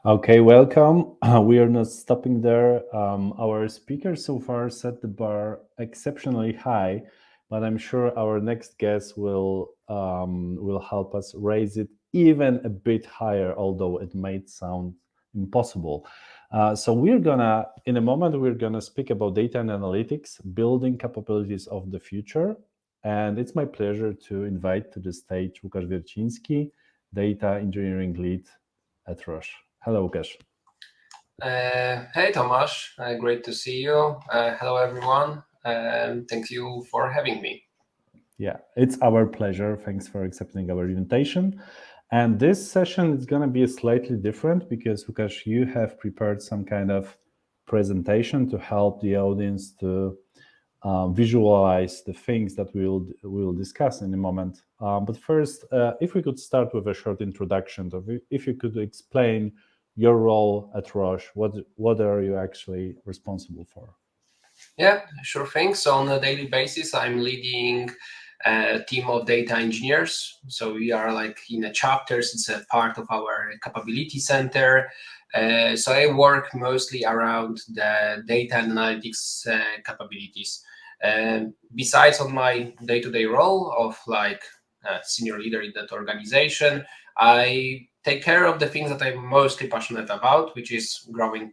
Okay, welcome. We are not stopping there. Our speakers so far set the bar exceptionally high, but I'm sure our next guest will help us raise it even a bit higher, although it might sound impossible. So we're gonna, in a moment, we're gonna speak about data and analytics, building capabilities of the future. And it's my pleasure to invite to the stage Łukasz Wierciński, data engineering lead at Roche. Hello, Łukasz. Hey, Tomasz. Great to see you. Hello, everyone. Thank you for having me. Yeah, it's our pleasure. Thanks for accepting our invitation. And this session is going to be slightly different because, Łukasz, you have prepared some kind of presentation to help the audience to visualize the things that we'll discuss in a moment. But first, if we could start with a short introduction, if you could explain your role at Roche, what are you actually responsible for? Yeah, sure thing. So on a daily basis, I'm leading a team of data engineers. So we are like in a chapters. It's a part of our capability center. So I work mostly around the data and analytics capabilities. Besides on my day-to-day role of like senior leader in that organization, I take care of the things that I'm mostly passionate about, which is growing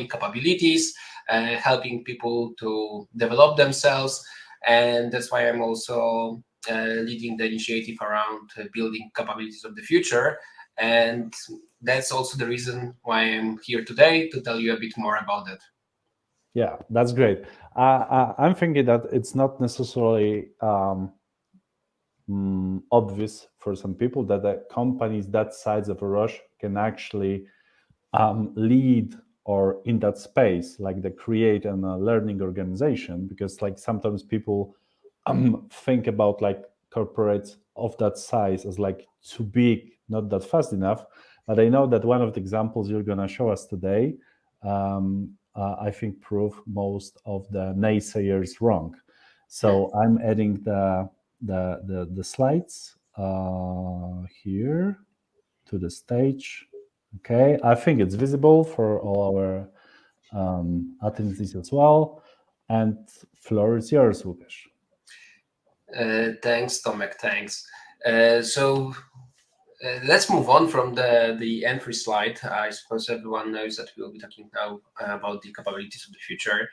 capabilities, helping people to develop themselves. And that's why I'm also leading the initiative around building capabilities of the future. And that's also the reason why I'm here today to tell you a bit more about that. Yeah, that's great. I'm thinking that it's not necessarily obvious for some people that the companies that size of a Rush can actually lead or in that space, like the create and a learning organization, because like sometimes people think about like corporates of that size as like too big, not that fast enough. But I know that one of the examples you're going to show us today, I think, prove most of the naysayers wrong. So I'm adding the slides here to the stage. Okay, I think it's visible for all our attendees as well. And floor is yours, Łukasz. Thanks, Tomek. Thanks. Let's move on from the entry slide. I suppose everyone knows that we'll be talking now about the capabilities of the future.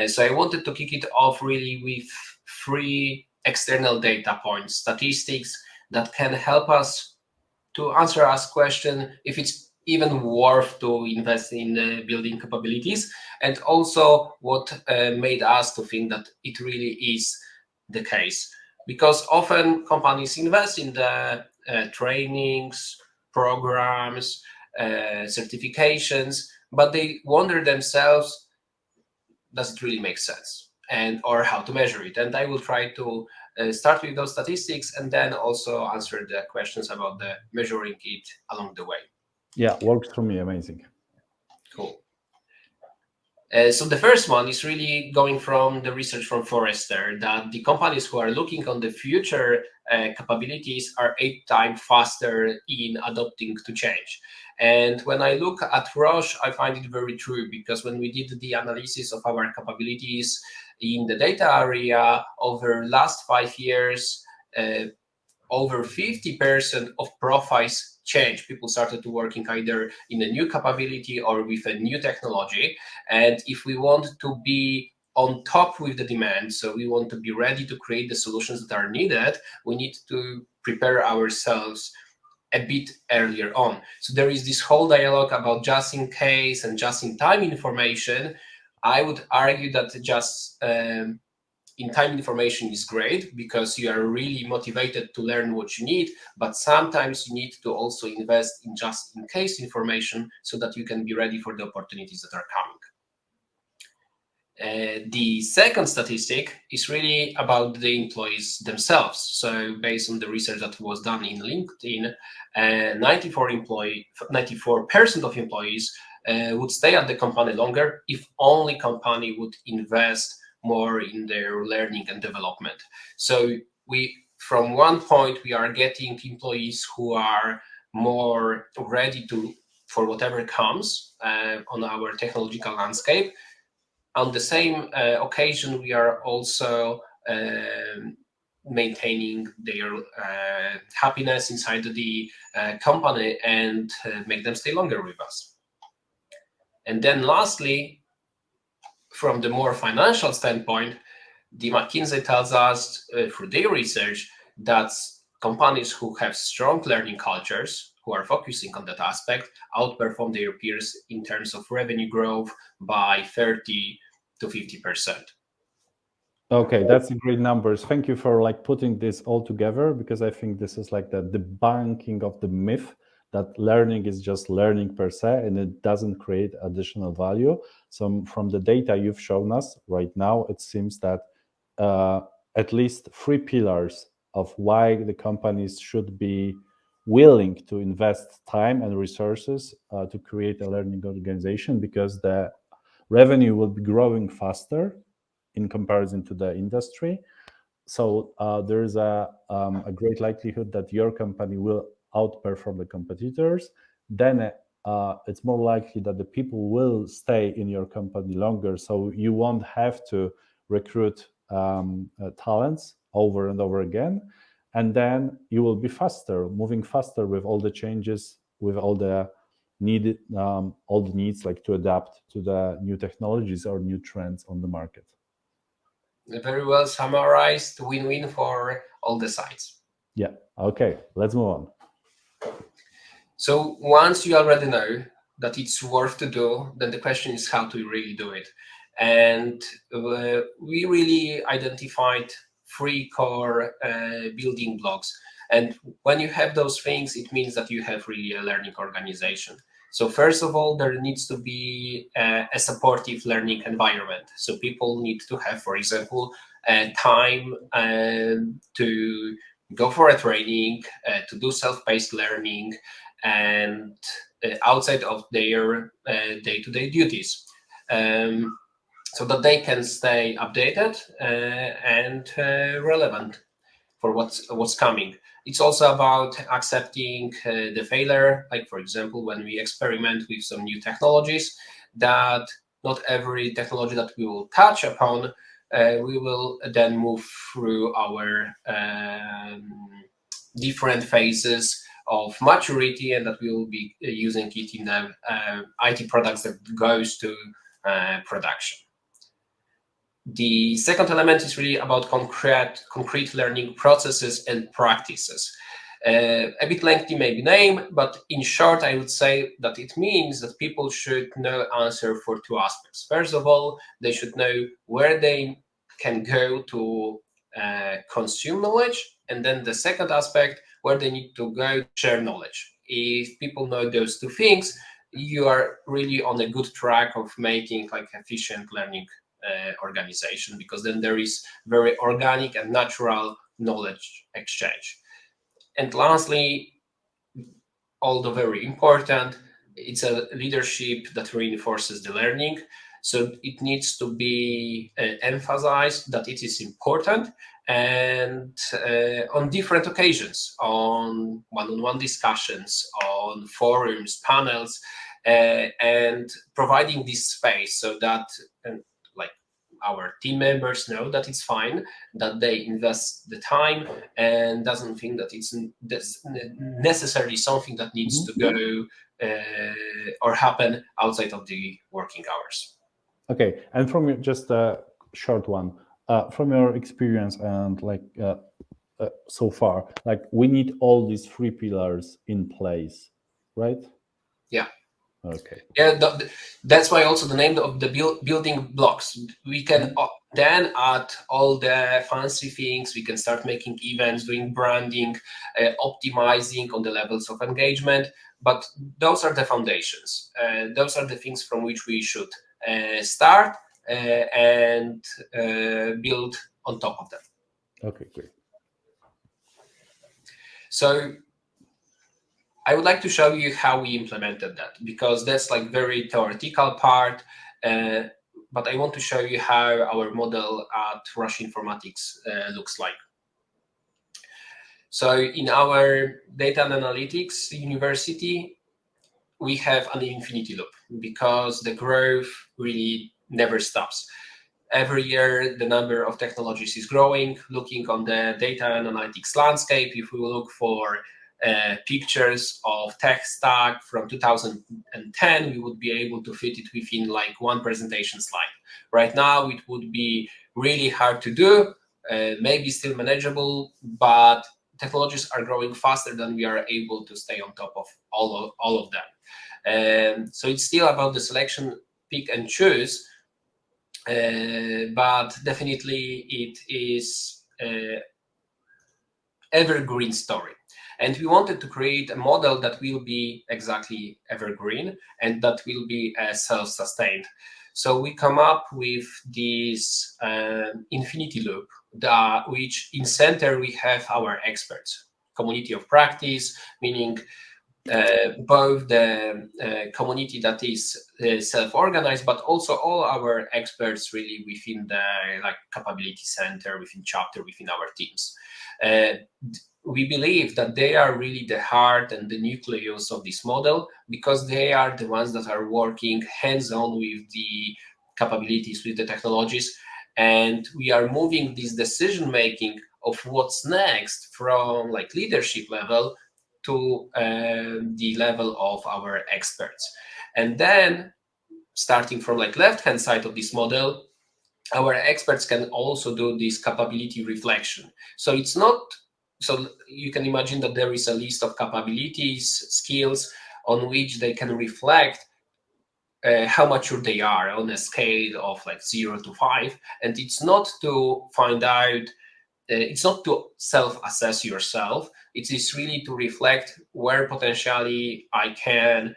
So I wanted to kick it off really with three external data points, statistics that can help us to answer us question if it's even worth to invest in building capabilities, and also what made us to think that it really is the case. Because often companies invest in the trainings, programs, certifications, but they wonder themselves, does it really make sense? And or how to measure it. And I will try to start with those statistics and then also answer the questions about the measuring it along the way. Yeah, works for me. Amazing. Cool. So the first one is really going from the research from Forrester that the companies who are looking on the future capabilities are 8 times faster in adopting to change. And when I look at Roche, I find it very true because when we did the analysis of our capabilities in the data area over last 5 years, over 50% of profiles changed. People started to working either in a new capability or with a new technology. And if we want to be on top with the demand, so we want to be ready to create the solutions that are needed, we need to prepare ourselves a bit earlier on. So there is this whole dialogue about just in case and just in time information. I would argue that just in-time information is great because you are really motivated to learn what you need, but sometimes you need to also invest in just-in-case information so that you can be ready for the opportunities that are coming. The second statistic is really about the employees themselves. So based on the research that was done in LinkedIn, 94% of employees would stay at the company longer if only company would invest more in their learning and development. So from one point, we are getting employees who are more ready to for whatever comes on our technological landscape. On the same occasion, we are also maintaining their happiness inside the company and make them stay longer with us. And then lastly, from the more financial standpoint, the McKinsey tells us through their research that companies who have strong learning cultures, who are focusing on that aspect, outperform their peers in terms of revenue growth by 30 to 50%. Okay, that's a great numbers. Thank you for like putting this all together, because I think this is like the debunking of the myth that learning is just learning per se and it doesn't create additional value. So from the data you've shown us right now, it seems that at least 3 pillars of why the companies should be willing to invest time and resources to create a learning organization, because the revenue will be growing faster in comparison to the industry. So there's a great likelihood that your company will outperform the competitors. Then it's more likely that the people will stay in your company longer, so you won't have to recruit talents over and over again. And then you will be faster, moving faster with all the changes, with all the needs, like to adapt to the new technologies or new trends on the market. Very well summarized. Win-win for all the sides. Yeah. Okay. Let's move on. So once you already know that it's worth to do, then the question is how to really do it. And we really identified 3 core building blocks. And when you have those things, it means that you have really a learning organization. So first of all, there needs to be a supportive learning environment. So people need to have, for example, time to go for a training, to do self-paced learning, and outside of their day-to-day duties, so that they can stay updated and relevant for what's coming. It's also about accepting the failure, like for example, when we experiment with some new technologies, that not every technology that we will touch upon, we will then move through our different phases of maturity, and that we will be using it in the IT products that goes to production. The second element is really about concrete learning processes and practices. A bit lengthy maybe name, but in short, I would say that it means that people should know answer for 2 aspects. First of all, they should know where they can go to consume knowledge, and then the second aspect, where they need to go to share knowledge. If people know those 2 things, you are really on a good track of making like efficient learning organization, because then there is very organic and natural knowledge exchange. And lastly, although very important, it's a leadership that reinforces the learning. So it needs to be emphasized that it is important, and on different occasions, on one-on-one discussions, on forums, panels, and providing this space so that our team members know that it's fine, that they invest the time, and doesn't think that it's necessarily something that needs to go or happen outside of the working hours. Okay, and from just a short one, from your experience and so far, like we need all these 3 pillars in place, right? Yeah. Okay. Yeah, that's why also the name of the building blocks. We can then add all the fancy things. We can start making events, doing branding, optimizing on the levels of engagement. But those are the foundations. Those are the things from which we should start and build on top of them. Okay, great. So I would like to show you how we implemented that, because that's like very theoretical part, but I want to show you how our model at Roche Informatics looks like. So in our data and analytics university, we have an infinity loop because the growth really never stops. Every year, the number of technologies is growing. Looking on the data and analytics landscape, if we look for pictures of tech stack from 2010, we would be able to fit it within like one presentation slide. Right now, it would be really hard to do, maybe still manageable, but technologies are growing faster than we are able to stay on top of all of them. So it's still about the selection, pick and choose, but definitely it is evergreen story. And we wanted to create a model that will be exactly evergreen and that will be self-sustained. So we come up with this infinity loop, which in center we have our experts, community of practice, meaning both the community that is self-organized, but also all our experts really within the like capability center, within chapter, within our teams. We believe that they are really the heart and the nucleus of this model because they are the ones that are working hands-on with the capabilities, with the technologies, and we are moving this decision-making of what's next from like leadership level to the level of our experts. And then starting from like left-hand side of this model, our experts can also do this capability reflection. So it's not, so you can imagine that there is a list of capabilities, skills on which they can reflect how mature they are on a scale of like 0 to 5. And it's not to find out, it's not to self-assess yourself. It is really to reflect where potentially I can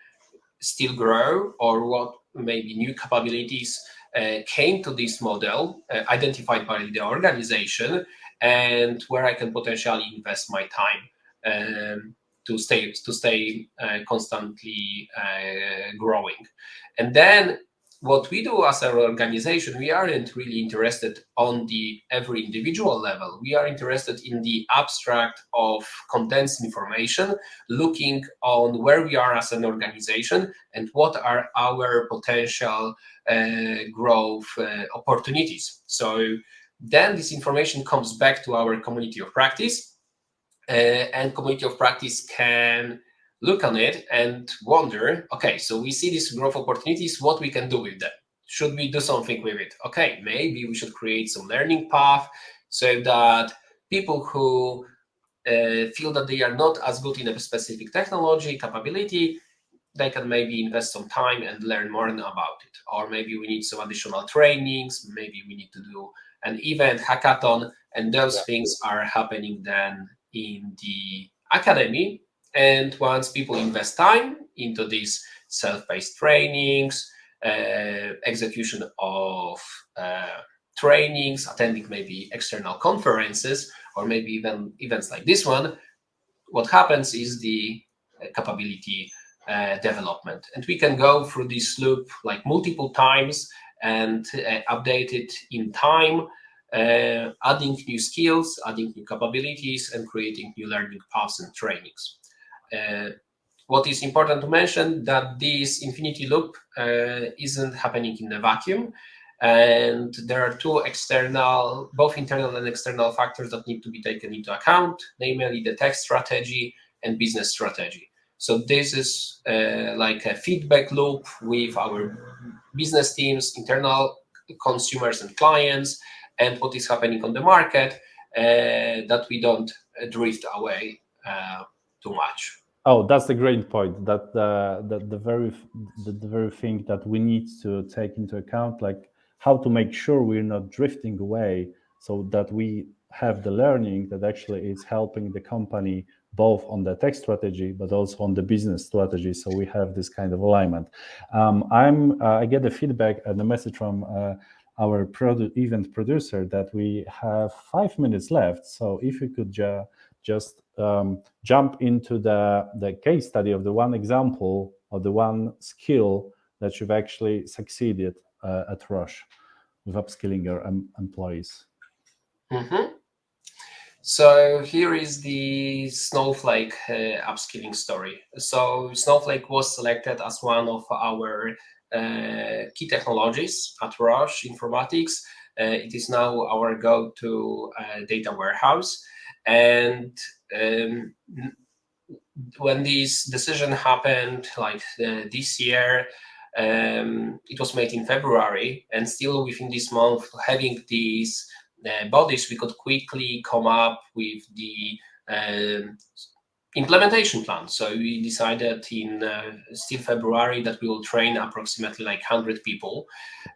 still grow or what maybe new capabilities came to this model identified by the organization and where I can potentially invest my time to stay constantly growing. And then what we do as an organization, we aren't really interested on the every individual level. We are interested in the abstract of condensed information, looking on where we are as an organization and what are our potential growth opportunities. So then this information comes back to our community of practice, and community of practice can look on it and wonder, okay, so we see these growth opportunities, what we can do with them. Should we do something with it? Okay, maybe we should create some learning path so that people who feel that they are not as good in a specific technology capability, they can maybe invest some time and learn more about it. Or maybe we need some additional trainings, maybe we need to do an event, hackathon, and those things are happening then in the academy. And once people invest time into these self-paced trainings, execution of trainings, attending maybe external conferences, or maybe even events like this one, what happens is the capability development. And we can go through this loop like multiple times and update it in time, adding new skills, adding new capabilities, and creating new learning paths and trainings. What is important to mention that this infinity loop isn't happening in a vacuum, and there are two external, both internal and external factors that need to be taken into account, namely the tech strategy and business strategy. So this is like a feedback loop with our business teams, internal consumers and clients, and what is happening on the market, that we don't drift away too much. Oh, that's a great point. That the very thing that we need to take into account, like how to make sure we're not drifting away, so that we have the learning that actually is helping the company both on the tech strategy but also on the business strategy. So we have this kind of alignment. I get the feedback and the message from our event producer that we have 5 minutes left. So if you could just jump into the case study of the one example of the one skill that you've actually succeeded at Roche with upskilling your employees. Mm-hmm. So here is the Snowflake upskilling story. So Snowflake was selected as one of our key technologies at Roche Informatics. It is now our go-to data warehouse. And when this decision happened, like this year, it was made in February, and still within this month, having these bodies, we could quickly come up with the implementation plan. So we decided in still February that we will train approximately like 100 people,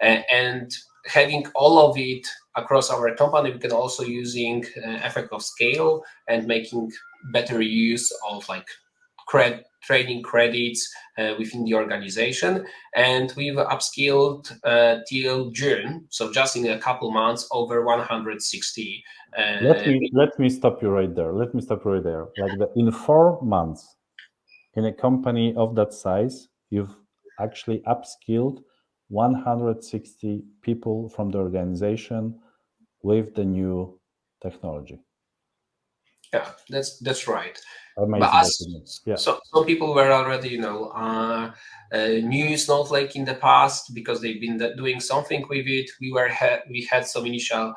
and having all of it across our company, we can also using effect of scale and making better use of like training credits within the organization, and we've upskilled till June, so just in a couple months, over 160. Let me stop you right there. Let me stop you right there. In 4 months, in a company of that size, you've actually upskilled 160 people from the organization with the new technology. Yeah, that's right. Amazing. But so some people were already, new Snowflake in the past because they've been doing something with it. We had some initial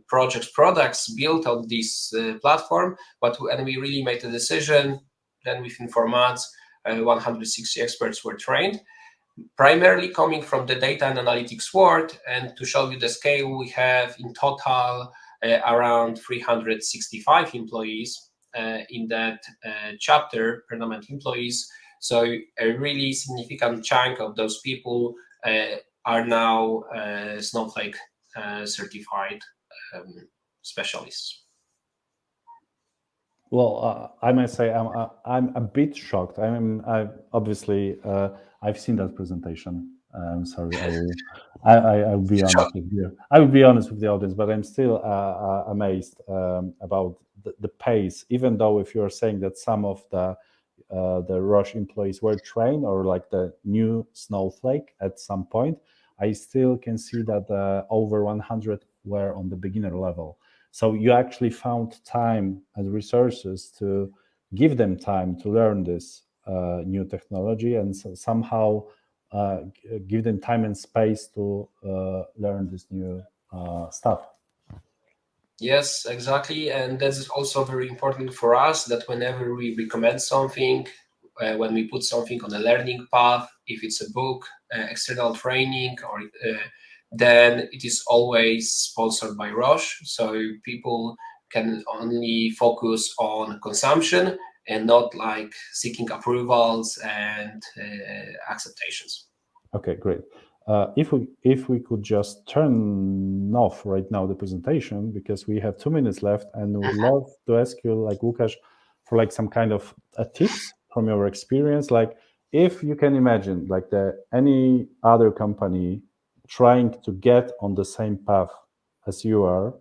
products built on this platform, but when we really made the decision, then within 4 months, 160 experts were trained, primarily coming from the data and analytics world. And to show you the scale, we have in total around 365 employees in that chapter, permanent employees. So a really significant chunk of those people are now Snowflake certified specialists. Well, I must say I'm a bit shocked. Obviously I've seen that presentation. I'm sorry. I'll be honest with you. I will be honest with the audience, but I'm still amazed about the pace. Even though if you're saying that some of the Roche employees were trained or like the new Snowflake at some point, I still can see that over 100 were on the beginner level. So you actually found time and resources to give them time to learn this new technology, and somehow give them time and space to learn this new stuff. Yes, exactly. And that's also very important for us that whenever we recommend something, when we put something on a learning path, if it's a book, external training, or then it is always sponsored by Roche. So people can only focus on consumption and not like seeking approvals and acceptations. Okay, great. If we could just turn off right now the presentation, because we have 2 minutes left, and would love to ask you, like Łukasz, for like some kind of tips from your experience. Like if you can imagine like any other company trying to get on the same path as you are,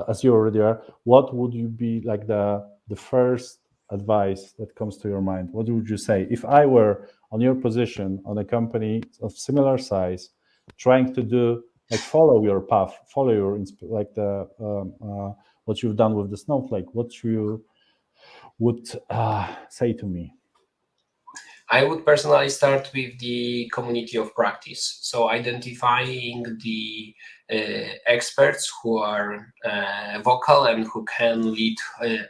as you already are, what would you be like the first advice that comes to your mind? What would you say if I were on your position on a company of similar size, trying to do like follow your path, follow your like the what you've done with the Snowflake? What you would say to me? I would personally start with the community of practice. So identifying the experts who are vocal and who can lead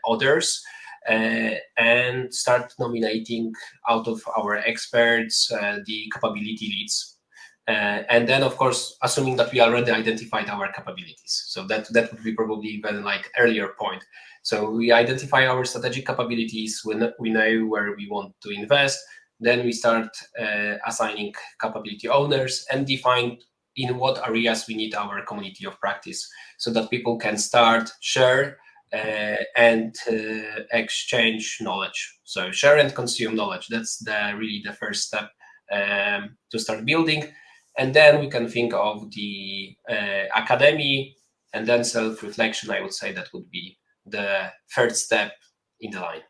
others, and start nominating out of our experts the capability leads. And then, of course, assuming that we already identified our capabilities. So that would be probably even like earlier point. So we identify our strategic capabilities when we know where we want to invest. Then we start assigning capability owners and define in what areas we need our community of practice, so that people can start, share, and exchange knowledge. So share and consume knowledge. That's really the first step to start building. And then we can think of the academy, and then self-reflection. I would say that would be the third step in the line.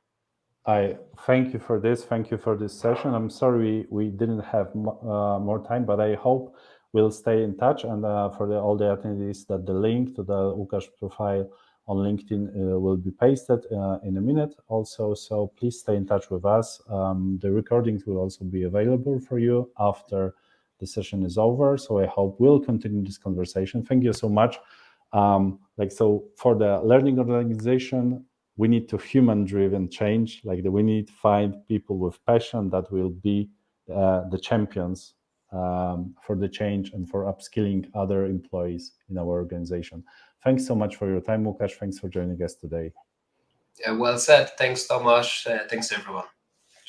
I thank you for this. Thank you for this session. I'm sorry we didn't have more time, but I hope we'll stay in touch. And for all the attendees, that the link to the Łukasz profile on LinkedIn will be pasted in a minute also, so please stay in touch with us. The recordings will also be available for you after the session is over, so I hope we'll continue this conversation. Thank you so much. So for the learning organization, we need to human-driven change, we need to find people with passion that will be the champions for the change and for upskilling other employees in our organization. Thanks so much for your time, Łukasz. Thanks for joining us today. Well said. Thanks, Tomasz. Thanks, everyone.